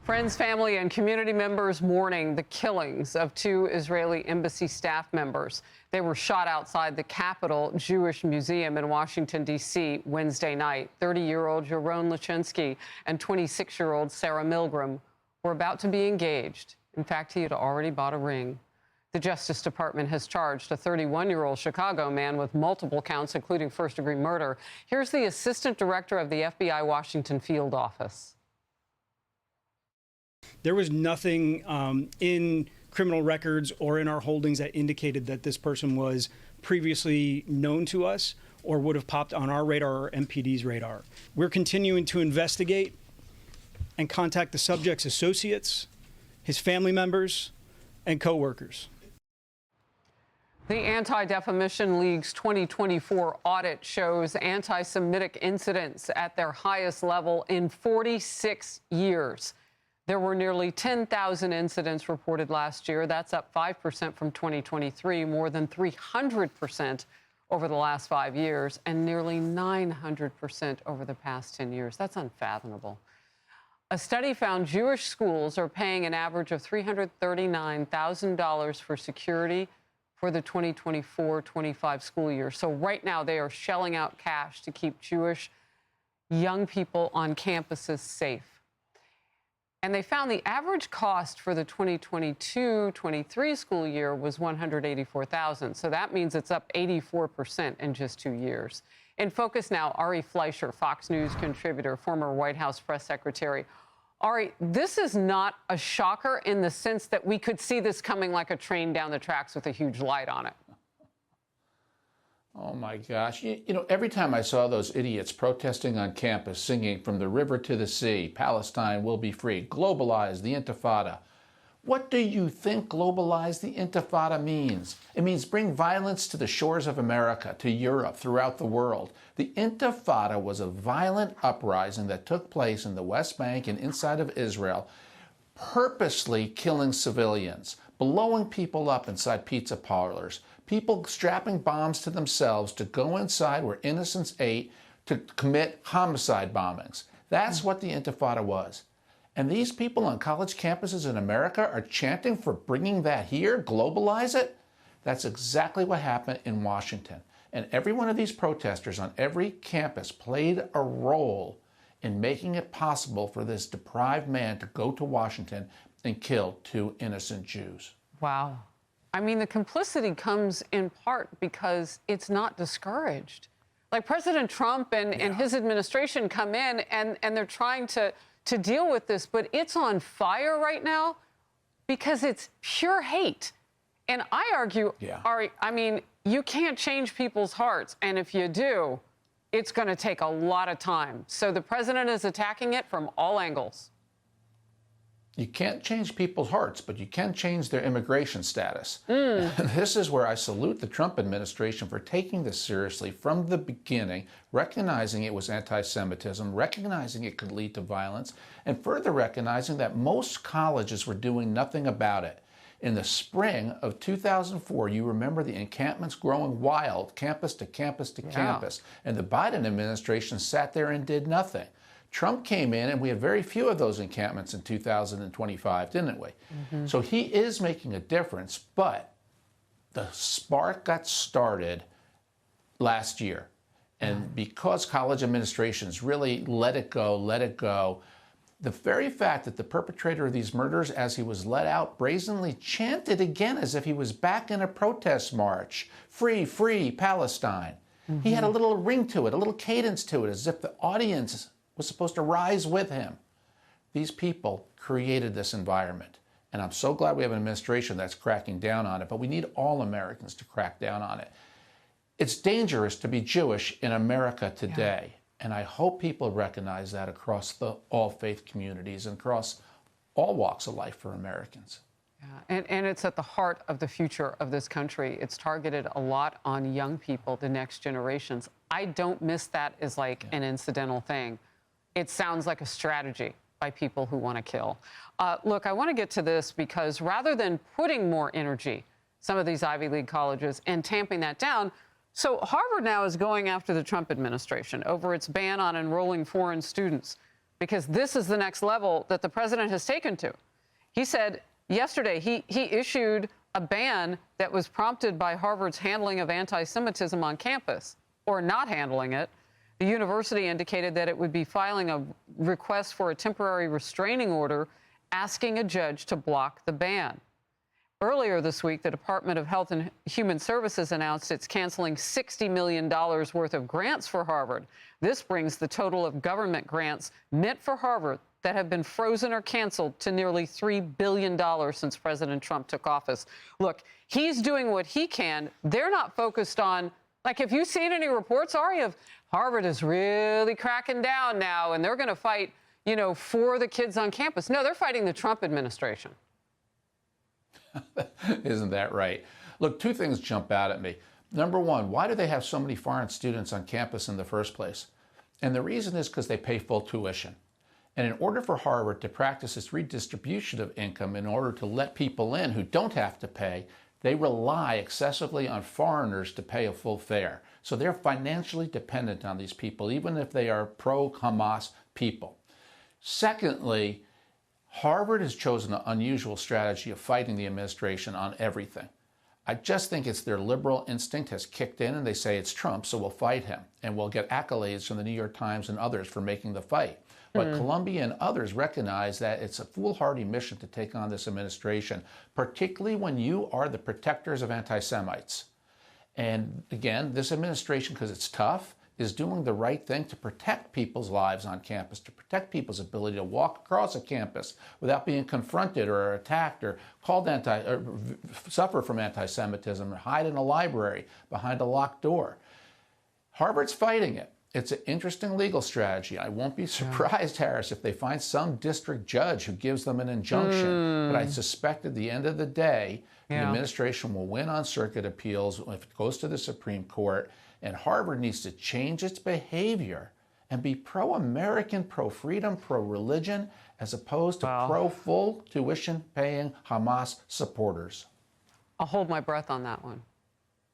Friends, family, and community members mourning the killings of two Israeli embassy staff members. They were shot outside the Capitol Jewish Museum in Washington, D.C. Wednesday night. 30-year-old Yaron Lachinsky and 26-year-old Sarah Milgram were about to be engaged. In fact, he had already bought a ring. The Justice Department has charged a 31-year-old Chicago man with multiple counts, including first-degree murder. Here's the assistant director of the FBI Washington field office. There was nothing in criminal records or in our holdings that indicated that this person was previously known to us or would have popped on our radar or MPD's radar. We're continuing to investigate and contact the subject's associates, his family members, and coworkers. The Anti-Defamation League's 2024 audit shows anti-Semitic incidents at their highest level in 46 years. There were nearly 10,000 incidents reported last year. That's up 5% from 2023, more than 300% over the last 5 years, and nearly 900% over the past 10 years. That's unfathomable. A study found Jewish schools are paying an average of $339,000 for security for the 2024-25 school year. So right now they are shelling out cash to keep Jewish young people on campuses safe. And they found the average cost for the 2022-23 school year was $184,000. So that means it's up 84% in just 2 years. In focus now, Ari Fleischer, Fox News contributor, former White House press secretary. Ari, this is not a shocker in the sense that we could see this coming like a train down the tracks with a huge light on it. Oh, my gosh. You know, every time I saw those idiots protesting on campus singing "From the River to the Sea, Palestine will be free, globalize the Intifada." What do you think globalize the Intifada means? It means bring violence to the shores of America, to Europe, throughout the world. The Intifada was a violent uprising that took place in the West Bank and inside of Israel, purposely killing civilians, blowing people up inside pizza parlors, people strapping bombs to themselves to go inside where innocents ate to commit homicide bombings. That's what the Intifada was. And these people on college campuses in America are chanting for bringing that here, globalize it. That's exactly what happened in Washington. And every one of these protesters on every campus played a role in making it possible for this deprived man to go to Washington and kill two innocent Jews. Wow. I mean, the complicity comes in part because it's not discouraged. Like President Trump and his administration come in and they're trying to deal with this, but it's on fire right now because it's pure hate. And I argue, Ari, I mean, you can't change people's hearts. And if you do, it's going to take a lot of time. So the president is attacking it from all angles. You can't change people's hearts, but you can change their immigration status. This is where I salute the Trump administration for taking this seriously from the beginning, recognizing it was anti-Semitism, recognizing it could lead to violence, and further recognizing that most colleges were doing nothing about it. In the spring of 2004, you remember the encampments growing wild, campus to campus to campus, and the Biden administration sat there and did nothing. Trump came in, and we had very few of those encampments in 2025, didn't we? So he is making a difference, but the spark got started last year. And because college administrations really let it go, the very fact that the perpetrator of these murders, as he was let out, brazenly chanted again as if he was back in a protest march, "Free, free Palestine." He had a little ring to it, a little cadence to it, as if the audience was supposed to rise with him. These people created this environment. And I'm so glad we have an administration that's cracking down on it, but we need all Americans to crack down on it. It's dangerous to be Jewish in America today. And I hope people recognize that across all faith communities and across all walks of life for Americans. And it's at the heart of the future of this country. It's targeted a lot on young people, the next generations. I don't miss that as like an incidental thing. It sounds like a strategy by people who want to kill. Look, I want to get to this because rather than putting more energy, some of these Ivy League colleges, and tamping that down, so Harvard now is going after the Trump administration over its ban on enrolling foreign students. because this is the next level that the president has taken to. He said yesterday he issued a ban that was prompted by Harvard's handling of anti-Semitism on campus, or not handling it. The university indicated that it would be filing a request for a temporary restraining order asking a judge to block the ban. Earlier this week, the Department of Health and Human Services announced it's canceling $60 million worth of grants for Harvard. This brings the total of government grants meant for Harvard that have been frozen or canceled to nearly $3 billion since President Trump took office. Look, he's doing what he can. They're not focused on, like, have you seen any reports, Ari, of Harvard is really cracking down now and they're going to fight, you know, for the kids on campus? No, they're fighting the Trump administration. Isn't that right? Look, two things jump out at me. Number one, why do they have so many foreign students on campus in the first place? And the reason is because they pay full tuition. And in order for Harvard to practice its redistribution of income in order to let people in who don't have to pay, they rely excessively on foreigners to pay a full fare. So they're financially dependent on these people, even if they are pro-Hamas people. Secondly, Harvard has chosen an unusual strategy of fighting the administration on everything. I just think it's their liberal instinct has kicked in and they say it's Trump, so we'll fight him. And we'll get accolades from the New York Times and others for making the fight. But Columbia and others recognize that it's a foolhardy mission to take on this administration, particularly when you are the protectors of anti-Semites. And again, this administration, because it's tough, is doing the right thing to protect people's lives on campus, to protect people's ability to walk across a campus without being confronted or attacked or called or suffer from anti-Semitism or hide in a library behind a locked door. Harvard's fighting it. It's an interesting legal strategy. I won't be surprised, Harris, if they find some district judge who gives them an injunction. But I suspect at the end of the day, the administration will win on circuit appeals if it goes to the Supreme Court. And Harvard needs to change its behavior and be pro-American, pro-freedom, pro-religion, as opposed to pro-full tuition-paying Hamas supporters. I'll hold my breath on that one.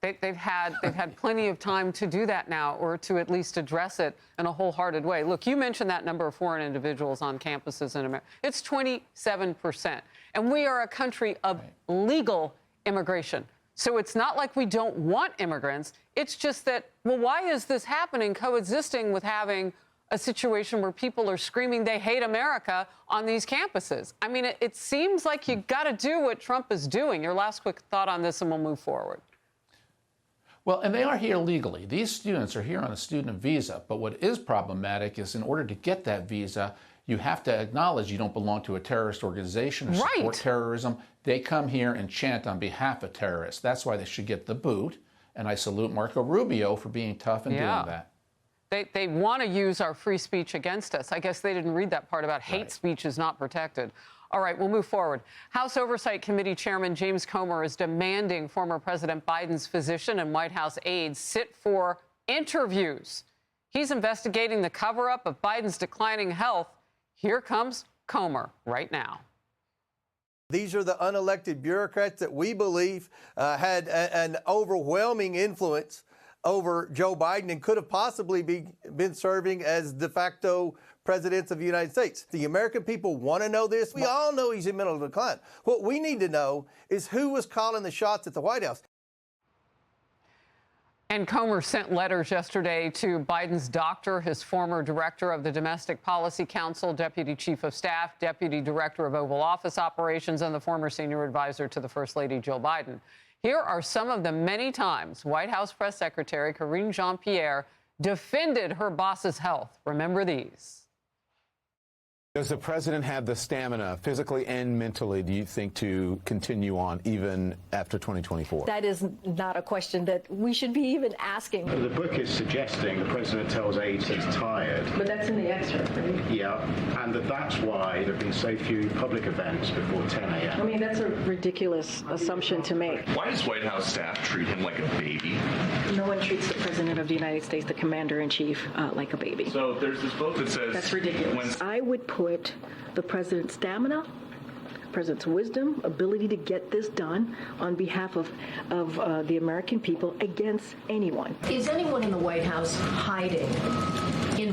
They've had plenty of time to do that now, or to at least address it in a wholehearted way. Look, you mentioned that number of foreign individuals on campuses in America. It's 27%. And we are a country of legal immigration. So it's not like we don't want immigrants. It's just that, well, why is this happening, coexisting with having a situation where people are screaming they hate America on these campuses? I mean, it seems like you got to do what Trump is doing. Your last quick thought on this, and we'll move forward. Well, and they are here legally. These students are here on a student visa. But what is problematic is in order to get that visa, you have to acknowledge you don't belong to a terrorist organization or support terrorism. They come here and chant on behalf of terrorists. That's why they should get the boot. And I salute Marco Rubio for being tough and doing that. They want to use our free speech against us. I guess they didn't read that part about hate speech is not protected. All right, we'll move forward. House Oversight Committee Chairman James Comer is demanding former President Biden's physician and White House aides sit for interviews. He's investigating the cover-up of Biden's declining health. Here comes Comer right now. These are the unelected bureaucrats that we believe had an overwhelming influence over Joe Biden and could have possibly been serving as de facto presidents of the United States. The American people want to know this. We all know he's in mental decline. What we need to know is who was calling the shots at the White House. And Comer sent letters yesterday to Biden's doctor, his former director of the Domestic Policy Council, deputy chief of staff, deputy director of Oval Office operations, and the former senior advisor to the First Lady, Jill Biden. Here are some of the many times White House Press Secretary Karine Jean-Pierre defended her boss's health. Remember these. Does the president have the stamina, physically and mentally, do you think, to continue on even after 2024? That is not a question that we should be even asking. The book is suggesting the president tells aides he's tired. But that's in the excerpt, right? Yeah, and that's why there have been so few public events before 10 a.m. I mean, that's a ridiculous assumption to make. Why does White House staff treat him like a baby? No one treats the president of the United States, the commander-in-chief, like a baby. So there's this book that says... That's ridiculous. I would put the president's stamina, president's wisdom, ability to get this done on behalf of the American people against anyone. Is anyone in the White House hiding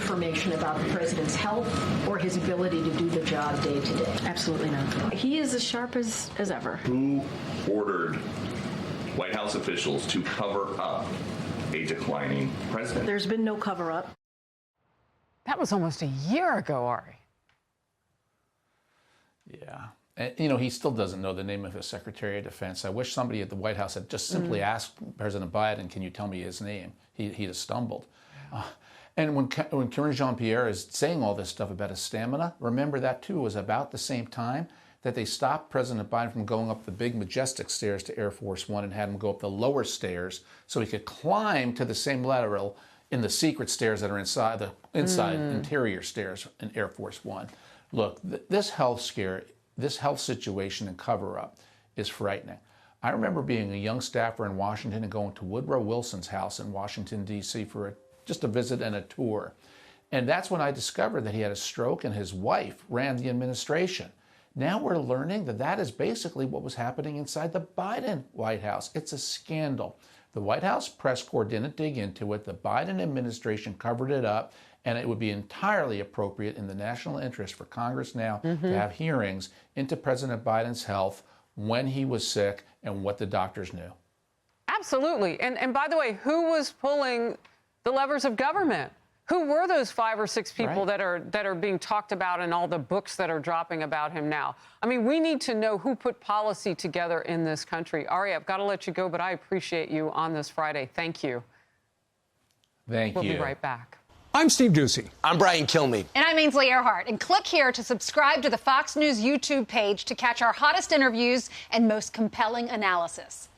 information about the president's health or his ability to do the job day to day. Absolutely not. He is as sharp as ever. Who ordered White House officials to cover up a declining president? There's been no cover-up. That was almost a year ago, Ari. Yeah. And, you know, he still doesn't know the name of his Secretary of Defense. I wish somebody at the White House had just simply asked President Biden, can you tell me his name? He'd have stumbled. And when Karine Jean-Pierre is saying all this stuff about his stamina, remember that too was about the same time that they stopped President Biden from going up the big majestic stairs to Air Force One and had him go up the lower stairs so he could climb to the same lateral in the secret stairs that are inside the interior stairs in Air Force One. Look, this health scare, this health situation and cover-up is frightening. I remember being a young staffer in Washington and going to Woodrow Wilson's house in Washington, D.C. for just a visit and a tour. And that's when I discovered that he had a stroke and his wife ran the administration. Now we're learning that that is basically what was happening inside the Biden White House. It's a scandal. The White House press corps didn't dig into it. The Biden administration covered it up. And it would be entirely appropriate in the national interest for Congress now to have hearings into President Biden's health, when he was sick, and what the doctors knew. Absolutely. And by the way, who was pulling the levers of government? Who were those 5 or 6 people that are being talked about in all the books that are dropping about him now? I mean, we need to know who put policy together in this country. Ari, I've got to let you go, but I appreciate you on this Friday. Thank you. Thank you. We'll be right back. I'm Steve Ducey. I'm Brian Kilmeade. And I'm Ainsley Earhart. And click here to subscribe to the Fox News YouTube page to catch our hottest interviews and most compelling analysis.